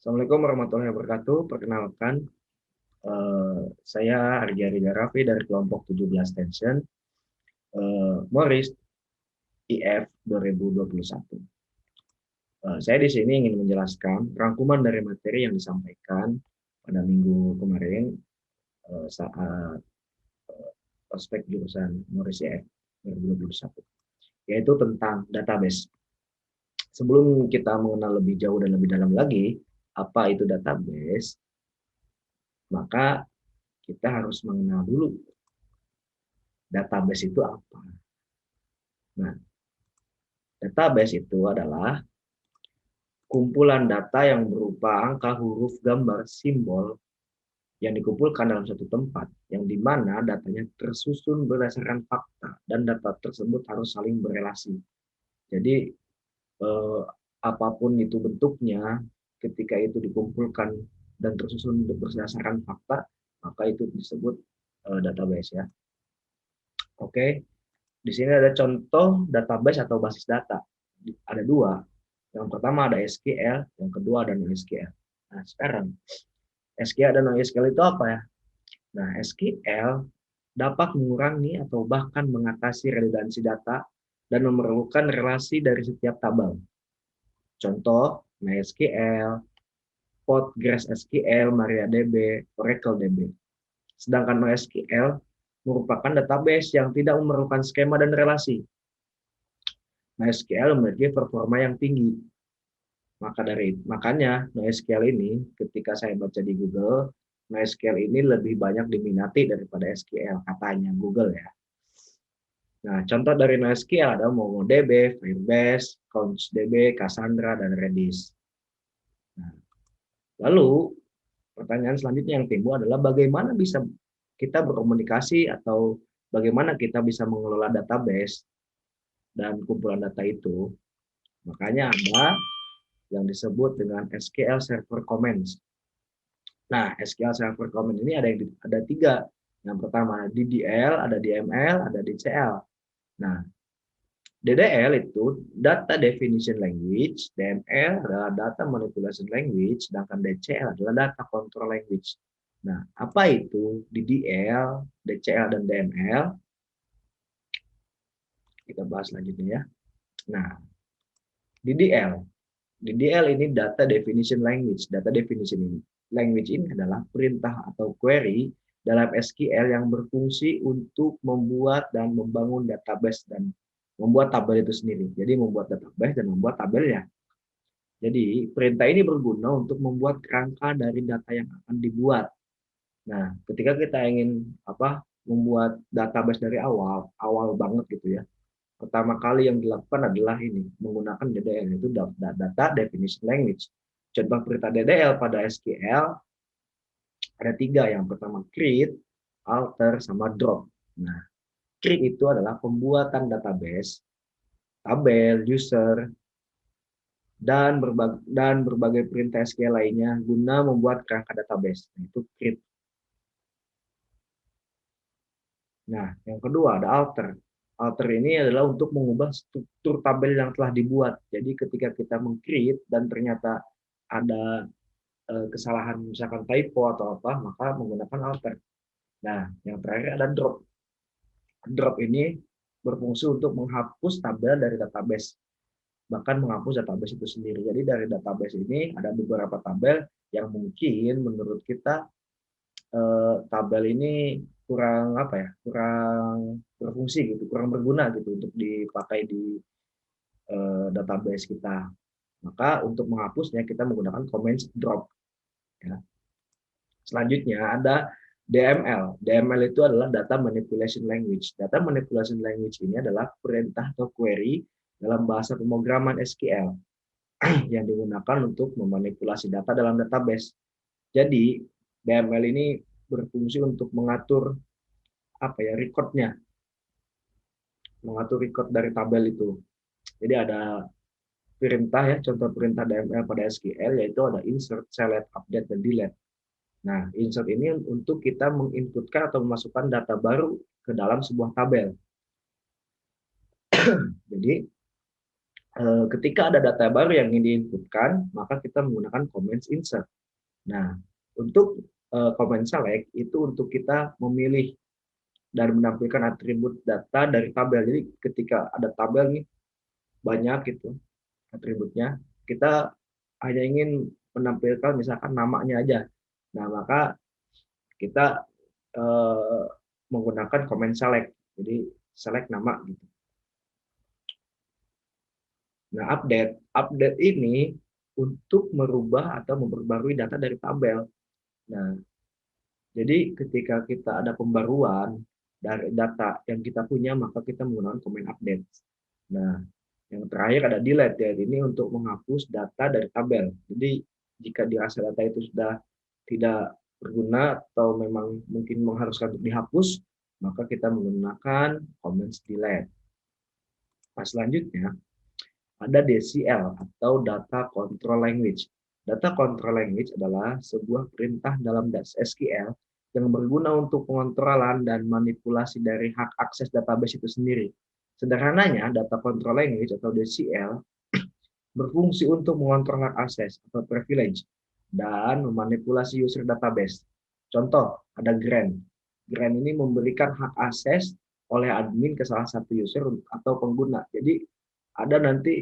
Assalamualaikum warahmatullahi wabarakatuh. Perkenalkan, saya Argi Arida Raffi dari kelompok 17 Tension, Morris IF 2021. Saya di sini ingin menjelaskan rangkuman dari materi yang disampaikan pada minggu kemarin saat prospek jurusan Morris IF 2021, yaitu tentang database. Sebelum kita mengenal lebih jauh dan lebih dalam lagi apa itu database, maka kita harus mengenal dulu database itu apa. Nah, database itu adalah kumpulan data yang berupa angka, huruf, gambar, simbol yang dikumpulkan dalam satu tempat, yang di mana datanya tersusun berdasarkan fakta dan data tersebut harus saling berelasi. Jadi apapun itu bentuknya, ketika itu dikumpulkan dan tersusun berdasarkan fakta, maka itu disebut database ya. Oke, di sini ada contoh database atau basis data. Ada dua. Yang pertama ada SQL, yang kedua ada NoSQL. Nah, sekarang SQL dan NoSQL itu apa ya? Nah, SQL dapat mengurangi atau bahkan mengatasi redundansi data dan memerlukan relasi dari setiap tabel. Contoh, MySQL, PostgreSQL, MariaDB, OracleDB. Sedangkan NoSQL merupakan database yang tidak memerlukan skema dan relasi. MySQL memiliki performa yang tinggi. Makanya NoSQL ini ketika saya baca di Google, NoSQL ini lebih banyak diminati daripada SQL katanya Google ya. Nah, contoh dari NoSQL ada MongoDB, Firebase, CouchDB, Cassandra, dan Redis. Nah, lalu pertanyaan selanjutnya yang timbul adalah bagaimana bisa kita berkomunikasi atau bagaimana kita bisa mengelola database dan kumpulan data itu. Makanya ada yang disebut dengan SQL Server Commands. Nah, SQL Server Command ini ada tiga. Yang pertama DDL, ada DML, ada DCL. Nah, DDL itu Data Definition Language, DML adalah Data Manipulation Language, sedangkan DCL adalah Data Control Language. Nah, apa itu DDL, DCL, dan DML? Kita bahas selanjutnya ya. Nah, DDL. DDL ini Data Definition Language. Data Definition Language ini adalah perintah atau query dalam SQL yang berfungsi untuk membuat dan membangun database dan membuat tabel itu sendiri. Jadi membuat database dan membuat tabelnya. Jadi perintah ini berguna untuk membuat kerangka dari data yang akan dibuat. Nah, ketika kita ingin membuat database dari awal banget gitu ya. Pertama kali yang dilakukan adalah ini, menggunakan DDL, itu Data Definition Language. Contoh perintah DDL pada SQL ada tiga. Yang pertama create, alter, sama drop. Nah, create itu adalah pembuatan database, tabel, user, dan berbagai perintah SQL lainnya guna membuat kerangka database. Nah, itu create. Nah, yang kedua ada alter. Alter ini adalah untuk mengubah struktur tabel yang telah dibuat. Jadi ketika kita meng-create dan ternyata ada kesalahan misalkan typo atau apa, maka menggunakan alter. Nah, yang terakhir ada drop. Drop ini berfungsi untuk menghapus tabel dari database, bahkan menghapus database itu sendiri. Jadi dari database ini ada beberapa tabel yang mungkin menurut kita tabel ini kurang kurang berfungsi gitu, kurang berguna gitu untuk dipakai di database kita. Maka untuk menghapusnya kita menggunakan command drop. Ya. Selanjutnya ada DML. DML itu adalah Data Manipulation Language. Data Manipulation Language ini adalah perintah atau query dalam bahasa pemrograman SQL yang digunakan untuk memanipulasi data dalam database. Jadi DML ini berfungsi untuk mengatur recordnya, mengatur record dari tabel itu. Jadi ada perintah ya, contoh perintah DML pada SQL yaitu ada insert, select, update, dan delete. Nah, insert ini untuk kita menginputkan atau memasukkan data baru ke dalam sebuah tabel. Jadi ketika ada data baru yang ingin diinputkan, maka kita menggunakan comments insert. Nah, untuk comment select itu untuk kita memilih dan menampilkan atribut data dari tabel. Jadi ketika ada tabel nih banyak gitu atributnya, kita hanya ingin menampilkan misalkan namanya aja. Nah, maka kita eh, menggunakan comment select. Jadi select nama gitu. Nah, update ini untuk merubah atau memperbarui data dari tabel. Nah, jadi ketika kita ada pembaruan dari data yang kita punya, maka kita menggunakan comment update. Nah, yang terakhir ada delete ya, ini untuk menghapus data dari tabel. Jadi jika dirasa data itu sudah tidak berguna atau memang mungkin mengharuskan untuk dihapus, maka kita menggunakan comments delete. Nah, selanjutnya ada DCL atau Data Control Language. Data Control Language adalah sebuah perintah dalam SQL yang berguna untuk pengontrolan dan manipulasi dari hak akses database itu sendiri. Sederhananya, Data Control Language atau DCL berfungsi untuk mengontrol hak akses atau privilege dan memanipulasi user database. Contoh, ada grant. Grant ini memberikan hak akses oleh admin ke salah satu user atau pengguna. Jadi ada nanti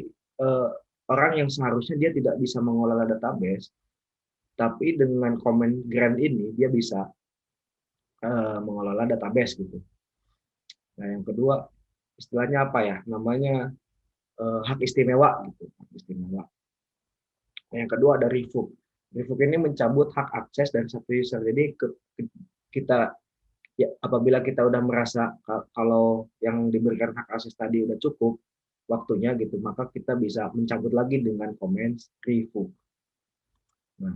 orang yang seharusnya dia tidak bisa mengelola database, tapi dengan komen grant ini dia bisa mengelola database gitu. Nah, yang kedua istilahnya apa ya? Namanya hak istimewa gitu, hak istimewa. Nah, yang kedua ada revoke. Revoke ini mencabut hak akses dari satu user. Jadi kita ya, apabila kita udah merasa kalau yang diberikan hak akses tadi udah cukup waktunya gitu, maka kita bisa mencabut lagi dengan komen revoke. Nah,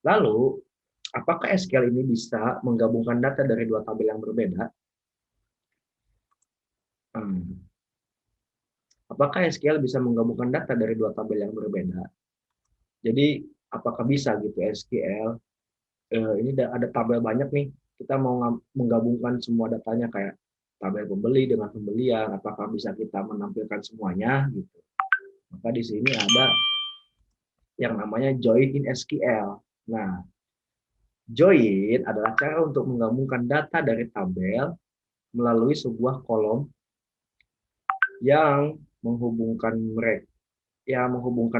lalu apakah SQL ini bisa menggabungkan data dari dua tabel yang berbeda? Apakah SQL bisa menggabungkan data dari dua tabel yang berbeda? Jadi apakah bisa gitu SQL ini ada tabel banyak nih, kita mau menggabungkan semua datanya kayak tabel pembeli dengan pembelian, apakah bisa kita menampilkan semuanya gitu. Maka di sini ada yang namanya join in SQL. Nah, join adalah cara untuk menggabungkan data dari tabel melalui sebuah kolom yang menghubungkan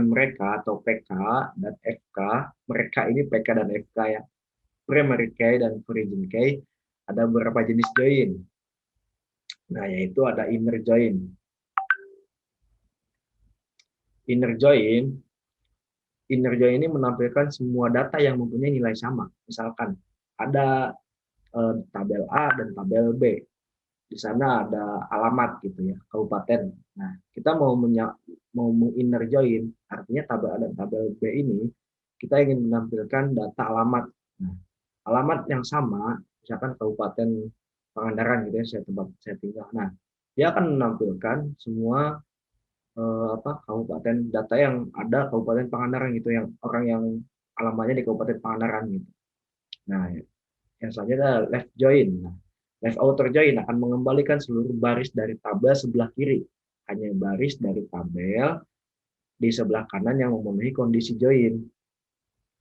mereka atau PK dan FK. Mereka ini PK dan FK ya. Primary key dan origin key. Ada beberapa jenis join. Nah, yaitu ada inner join. Inner join, inner join ini menampilkan semua data yang mempunyai nilai sama. Misalkan ada tabel A dan tabel B. Di sana ada alamat gitu ya, kabupaten. Nah, kita mau inner join, artinya tabel A dan tabel B ini kita ingin menampilkan data alamat. Nah, alamat yang sama, misalkan Kabupaten Pangandaran gitu ya, saya tinggal. Nah, dia akan menampilkan semua kabupaten data yang ada Kabupaten Pangandaran gitu, yang orang yang alamatnya di Kabupaten Pangandaran gitu. Nah, yang selanjutnya adalah left join. Nah, left outer join akan mengembalikan seluruh baris dari tabel sebelah kiri. Hanya baris dari tabel di sebelah kanan yang memenuhi kondisi join.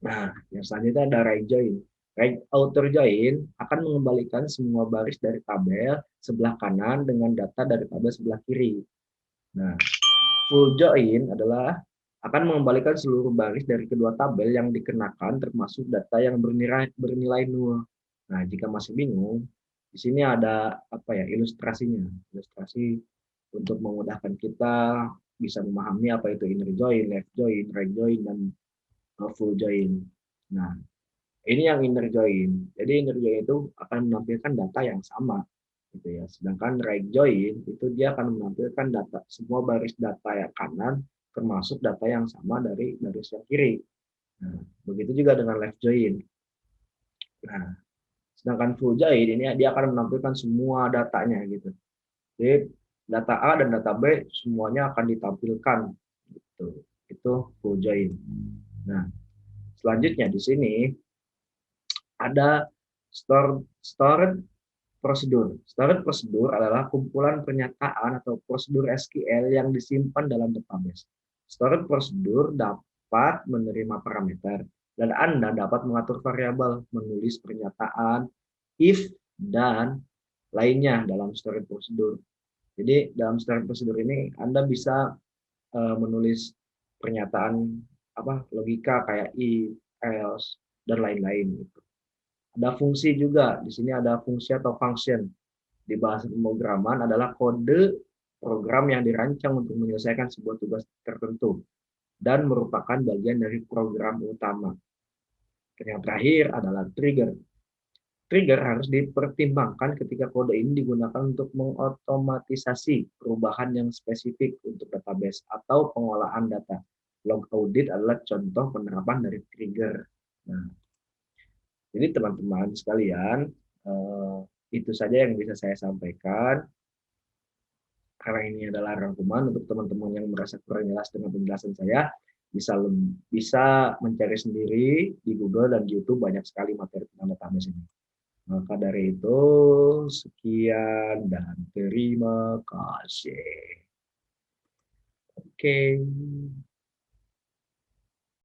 Nah, yang selanjutnya ada right join. Right outer join akan mengembalikan semua baris dari tabel sebelah kanan dengan data dari tabel sebelah kiri. Nah, full join adalah akan mengembalikan seluruh baris dari kedua tabel yang dikenakan termasuk data yang bernilai nol. Nah, jika masih bingung, di sini ada apa ya ilustrasinya. Ilustrasi untuk memudahkan kita bisa memahami apa itu inner join, left join, right join, dan full join. Nah, ini yang inner join. Jadi inner join itu akan menampilkan data yang sama gitu ya. Sedangkan right join itu dia akan menampilkan data semua baris data yang kanan termasuk data yang sama dari baris yang kiri. Nah, begitu juga dengan left join. Nah, sedangkan full join ini dia akan menampilkan semua datanya gitu. Jadi data A dan data B semuanya akan ditampilkan gitu. Itu full join. Nah, selanjutnya di sini ada stored Prosedur. Storage prosedur adalah kumpulan pernyataan atau prosedur SQL yang disimpan dalam database. Storage prosedur dapat menerima parameter, dan Anda dapat mengatur variabel, menulis pernyataan, if, dan lainnya dalam storage prosedur. Jadi dalam storage prosedur ini Anda bisa menulis pernyataan logika kayak if, else, dan lain-lain. Ada fungsi juga. Di sini ada fungsi atau function. Di bahasa pemrograman adalah kode program yang dirancang untuk menyelesaikan sebuah tugas tertentu dan merupakan bagian dari program utama. Yang terakhir adalah trigger. Trigger harus dipertimbangkan ketika kode ini digunakan untuk mengotomatisasi perubahan yang spesifik untuk database atau pengolahan data. Log audit adalah contoh penerapan dari trigger. Nah, jadi teman-teman sekalian, itu saja yang bisa saya sampaikan. Karena ini adalah rangkuman untuk teman-teman yang merasa kurang jelas dengan penjelasan saya, bisa mencari sendiri di Google dan YouTube, banyak sekali materi tentang database ini. Maka dari itu, sekian dan terima kasih. Oke.